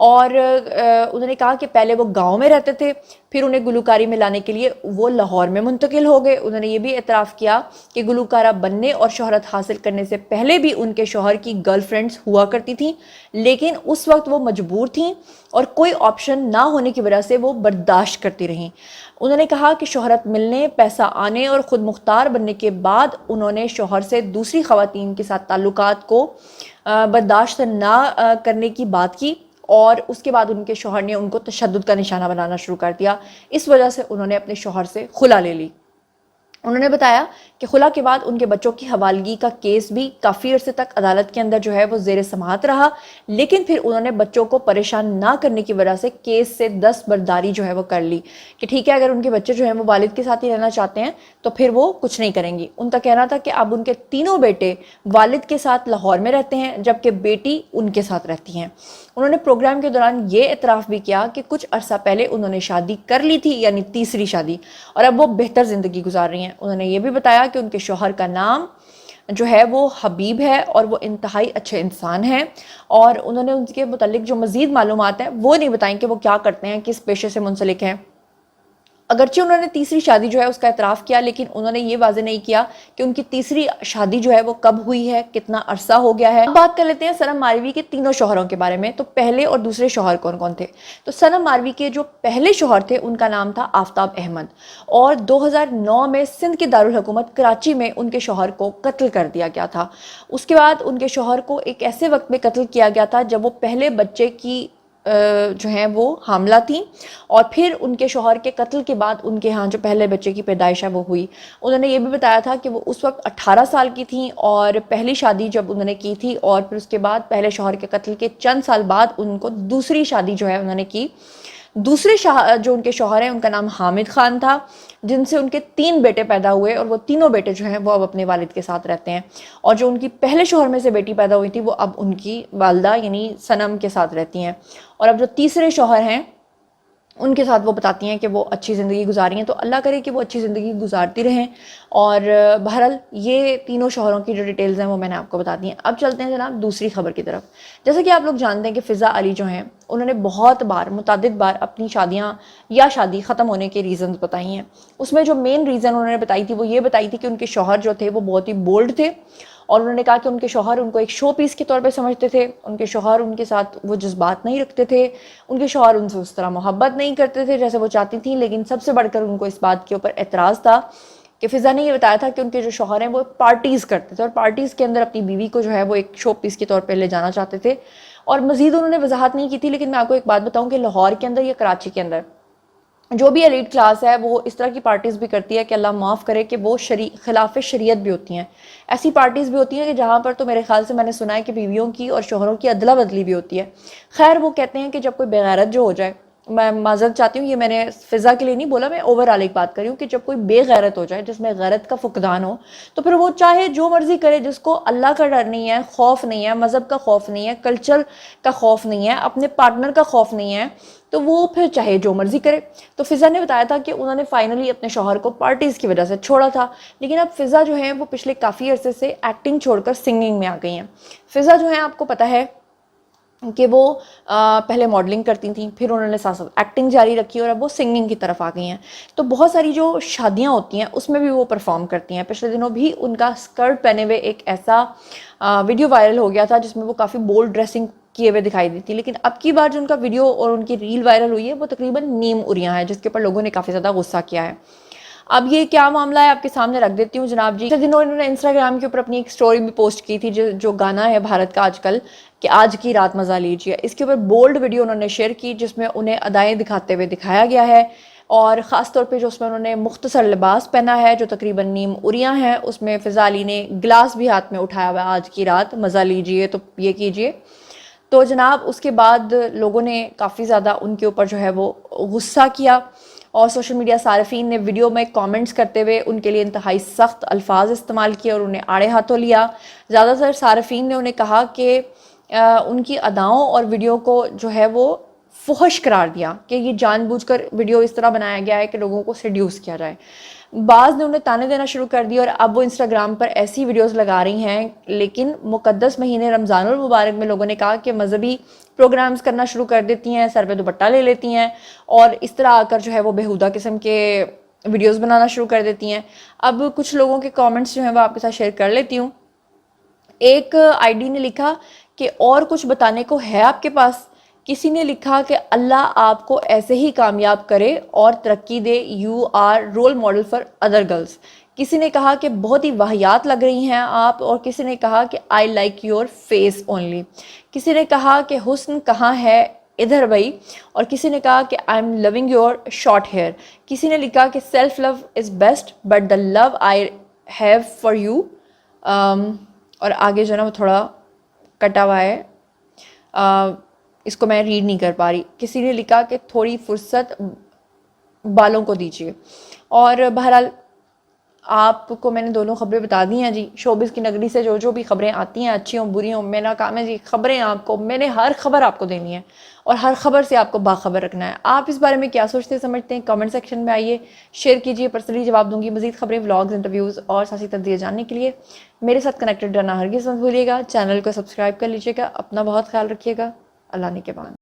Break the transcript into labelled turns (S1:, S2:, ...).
S1: اور انہوں نے کہا کہ پہلے وہ گاؤں میں رہتے تھے، پھر انہیں گلوکاری میں لانے کے لیے وہ لاہور میں منتقل ہو گئے۔ انہوں نے یہ بھی اعتراف کیا کہ گلوکارہ بننے اور شہرت حاصل کرنے سے پہلے بھی ان کے شوہر کی گرل فرینڈز ہوا کرتی تھیں، لیکن اس وقت وہ مجبور تھیں اور کوئی آپشن نہ ہونے کی وجہ سے وہ برداشت کرتی رہیں۔ انہوں نے کہا کہ شہرت ملنے، پیسہ آنے اور خود مختار بننے کے بعد انہوں نے شوہر سے دوسری خواتین کے ساتھ تعلقات کو برداشت نہ کرنے کی بات کی، اور اس کے بعد ان کے شوہر نے ان کو تشدد کا نشانہ بنانا شروع کر دیا۔ اس وجہ سے انہوں نے اپنے شوہر سے خلا لے لی۔ انہوں نے بتایا کہ خلا کے بعد ان کے بچوں کی حوالگی کا کیس بھی کافی عرصے تک عدالت کے اندر جو ہے وہ زیر سماعت رہا، لیکن پھر انہوں نے بچوں کو پریشان نہ کرنے کی وجہ سے کیس سے دستبرداری جو ہے وہ کر لی کہ ٹھیک ہے، اگر ان کے بچے جو ہیں وہ والد کے ساتھ ہی رہنا چاہتے ہیں تو پھر وہ کچھ نہیں کریں گی۔ ان کا کہنا تھا کہ اب ان کے تینوں بیٹے والد کے ساتھ لاہور میں رہتے ہیں، جبکہ بیٹی ان کے ساتھ رہتی ہیں۔ انہوں نے پروگرام کے دوران یہ اعتراف بھی کیا کہ کچھ عرصہ پہلے انہوں نے شادی کر لی تھی، یعنی تیسری شادی، اور اب وہ بہتر زندگی گزار رہی ہیں۔ انہوں نے یہ بھی بتایا کہ ان کے شوہر کا نام جو ہے وہ حبیب ہے اور وہ انتہائی اچھے انسان ہیں، اور انہوں نے ان کے متعلق جو مزید معلومات ہیں وہ نہیں بتائیں کہ وہ کیا کرتے ہیں، کس پیشے سے منسلک ہیں۔ اگرچہ انہوں نے تیسری شادی جو ہے اس کا اعتراف کیا، لیکن انہوں نے یہ واضح نہیں کیا کہ ان کی تیسری شادی جو ہے وہ کب ہوئی ہے، کتنا عرصہ ہو گیا ہے۔ اب بات کر لیتے ہیں صنم ماروی کے تینوں شوہروں کے بارے میں۔ تو پہلے اور دوسرے شوہر کون کون تھے؟ تو صنم ماروی کے جو پہلے شوہر تھے ان کا نام تھا آفتاب احمد، اور 2009 میں سندھ کے دارالحکومت کراچی میں ان کے شوہر کو قتل کر دیا گیا تھا۔ اس کے بعد ان کے شوہر کو ایک ایسے وقت میں قتل کیا گیا تھا جب وہ پہلے بچے کی جو ہیں وہ حاملہ تھیں، اور پھر ان کے شوہر کے قتل کے بعد ان کے ہاں جو پہلے بچے کی پیدائش ہے وہ ہوئی۔ انہوں نے یہ بھی بتایا تھا کہ وہ اس وقت 18 سال کی تھیں، اور پہلی شادی جب انہوں نے کی تھی، اور پھر اس کے بعد پہلے شوہر کے قتل کے چند سال بعد ان کو دوسری شادی جو ہے انہوں نے کی۔ دوسرے جو ان کے شوہر ہیں ان کا نام حامد خان تھا، جن سے ان کے 3 بیٹے پیدا ہوئے، اور وہ تینوں بیٹے جو ہیں وہ اب اپنے والد کے ساتھ رہتے ہیں، اور جو ان کی پہلے شوہر میں سے بیٹی پیدا ہوئی تھی وہ اب ان کی والدہ یعنی صنم کے ساتھ رہتی ہیں، اور اب جو تیسرے شوہر ہیں ان کے ساتھ وہ بتاتی ہیں کہ وہ اچھی زندگی گزاری ہیں۔ تو اللہ کرے کہ وہ اچھی زندگی گزارتی رہیں۔ اور بہرحال یہ تینوں شوہروں کی جو ڈیٹیلز ہیں وہ میں نے آپ کو بتا دی ہیں۔ اب چلتے ہیں جناب دوسری خبر کی طرف۔ جیسے کہ آپ لوگ جانتے ہیں کہ فضا علی جو ہیں انہوں نے بہت بار متعدد بار اپنی شادیاں یا شادی ختم ہونے کے ریزنز بتائی ہیں۔ اس میں جو مین ریزن انہوں نے بتائی تھی وہ یہ بتائی تھی کہ ان کے شوہر جو تھے وہ بہت ہی بولڈ تھے، اور انہوں نے کہا کہ ان کے شوہر ان کو ایک شو پیس کے طور پہ سمجھتے تھے، ان کے شوہر ان کے ساتھ وہ جذبات نہیں رکھتے تھے، ان کے شوہر ان سے اس طرح محبت نہیں کرتے تھے جیسے وہ چاہتی تھیں، لیکن سب سے بڑھ کر ان کو اس بات کے اوپر اعتراض تھا کہ فضا نے یہ بتایا تھا کہ ان کے جو شوہر ہیں وہ پارٹیز کرتے تھے، اور پارٹیز کے اندر اپنی بیوی کو جو ہے وہ ایک شو پیس کے طور پہ لے جانا چاہتے تھے۔ اور مزید انہوں نے وضاحت نہیں کی تھی، لیکن میں آپ کو ایک بات بتاؤں کہ لاہور کے اندر یا کراچی کے اندر جو بھی ایلیٹ کلاس ہے وہ اس طرح کی پارٹیز بھی کرتی ہے کہ اللہ معاف کرے کہ وہ خلاف شریعت بھی ہوتی ہیں۔ ایسی پارٹیز بھی ہوتی ہیں کہ جہاں پر تو میرے خیال سے میں نے سنا ہے کہ بیویوں کی اور شوہروں کی ادلا بدلی بھی ہوتی ہے۔ خیر وہ کہتے ہیں کہ جب کوئی بغیرت جو ہو جائے، میں معذرت چاہتی ہوں، یہ میں نے فضا کے لیے نہیں بولا، میں اوورآل ایک بات کر رہی ہوں کہ جب کوئی بے غیرت ہو جائے، جس میں غیرت کا فقدان ہو، تو پھر وہ چاہے جو مرضی کرے، جس کو اللہ کا ڈر نہیں ہے، خوف نہیں ہے، مذہب کا خوف نہیں ہے، کلچر کا خوف نہیں ہے، اپنے پارٹنر کا خوف نہیں ہے، تو وہ پھر چاہے جو مرضی کرے۔ تو فضا نے بتایا تھا کہ انہوں نے فائنلی اپنے شوہر کو پارٹیز کی وجہ سے چھوڑا تھا، لیکن اب فضا جو ہیں وہ پچھلے کافی عرصے سے ایکٹنگ چھوڑ کر سنگنگ میں آ گئی ہیں۔ فضا جو ہیں آپ کو پتہ ہے کہ وہ پہلے ماڈلنگ کرتی تھیں، پھر انہوں نے ساتھ ساتھ ایکٹنگ جاری رکھی، اور اب وہ سنگنگ کی طرف آ گئی ہیں۔ تو بہت ساری جو شادیاں ہوتی ہیں اس میں بھی وہ پرفارم کرتی ہیں۔ پچھلے دنوں بھی ان کا اسکرٹ پہنے ہوئے ایک ایسا ویڈیو وائرل ہو گیا تھا جس میں وہ کافی بولڈ ڈریسنگ کیے ہوئے دکھائی دی تھی، لیکن اب کی بار جو ان کا ویڈیو اور ان کی ریل وائرل ہوئی ہے وہ تقریباً نیم اریاں ہے، جس کے اوپر لوگوں نے کافی زیادہ غصہ کیا ہے۔ اب یہ کیا معاملہ ہے آپ کے سامنے رکھ دیتی ہوں جناب جی۔ پچھلے دنوں انہوں نے انسٹاگرام کے اوپر اپنی ایک سٹوری بھی پوسٹ کی تھی، جو گانا ہے بھارت کا آج کل کہ آج کی رات مزہ لیجیے، اس کے اوپر بولڈ ویڈیو انہوں نے شیئر کی جس میں انہیں ادائیں دکھاتے ہوئے دکھایا گیا ہے، اور خاص طور پہ جو اس میں انہوں نے مختصر لباس پہنا ہے جو تقریباً نیم اریاں ہیں، اس میں فضا علی نے گلاس بھی ہاتھ میں اٹھایا ہوا ہے، آج کی رات مزہ لیجیے تو یہ کیجیے۔ تو جناب اس کے بعد لوگوں نے کافی زیادہ ان کے اوپر جو ہے وہ غصہ کیا، اور سوشل میڈیا صارفین نے ویڈیو میں کامنٹس کرتے ہوئے ان کے لیے انتہائی سخت الفاظ استعمال کیے اور انہیں آڑے ہاتھوں لیا۔ زیادہ تر صارفین نے انہیں کہا کہ ان کی اداؤں اور ویڈیو کو جو ہے وہ فحش قرار دیا کہ یہ جان بوجھ کر ویڈیو اس طرح بنایا گیا ہے کہ لوگوں کو سیڈیوس کیا جائے۔ بعض نے انہیں تانے دینا شروع کر دیا اور اب وہ انسٹاگرام پر ایسی ویڈیوز لگا رہی ہیں. لیکن مقدس مہینے رمضان المبارک میں لوگوں نے کہا کہ مذہبی پروگرامز کرنا شروع کر دیتی ہیں, سر پہ دوپٹہ لے لیتی ہیں اور اس طرح آ کر جو ہے وہ بیہودہ قسم کے ویڈیوز بنانا شروع کر دیتی ہیں. اب کچھ لوگوں کے کامنٹس جو ہیں وہ آپ کے ساتھ شیئر کر لیتی ہوں. ایک آئی ڈی نے لکھا کہ اور کچھ بتانے کو ہے آپ کے پاس. کسی نے لکھا کہ اللہ آپ کو ایسے ہی کامیاب کرے اور ترقی دے, you are role model for other girls. کسی نے کہا کہ بہت ہی واہیات لگ رہی ہیں آپ, اور کسی نے کہا کہ I like your face only. کسی نے کہا کہ حسن کہاں ہے ادھر بھائی, اور کسی نے کہا کہ I am loving your short hair. کسی نے لکھا کہ self love is best but the love I have for you. اور آگے جو ہے نا وہ تھوڑا کٹا ہوا ہے, اس کو میں ریڈ نہیں کر پا رہی. کسی نے لکھا کہ تھوڑی فرصت بالوں کو دیجیے. اور بہرحال آپ کو میں نے دونوں خبریں بتا دی ہیں جی. شوبز کی نگری سے جو بھی خبریں آتی ہیں, اچھی ہوں بری ہوں, میرا کام ہے جی خبریں آپ کو, میں نے ہر خبر آپ کو دینی ہے اور ہر خبر سے آپ کو باخبر رکھنا ہے. آپ اس بارے میں کیا سوچتے سمجھتے ہیں, کمنٹ سیکشن میں آئیے, شیئر کیجیے, پرسنلی جواب دوں گی. مزید خبریں, ولاگز, انٹرویوز اور سیاسی تجزیے جاننے کے لیے میرے ساتھ کنیکٹڈ رہنا ہرگز مت بھولیے گا. چینل کو سبسکرائب کر لیجیے گا. اپنا بہت خیال رکھیے گا. اللہ نے کے بعد.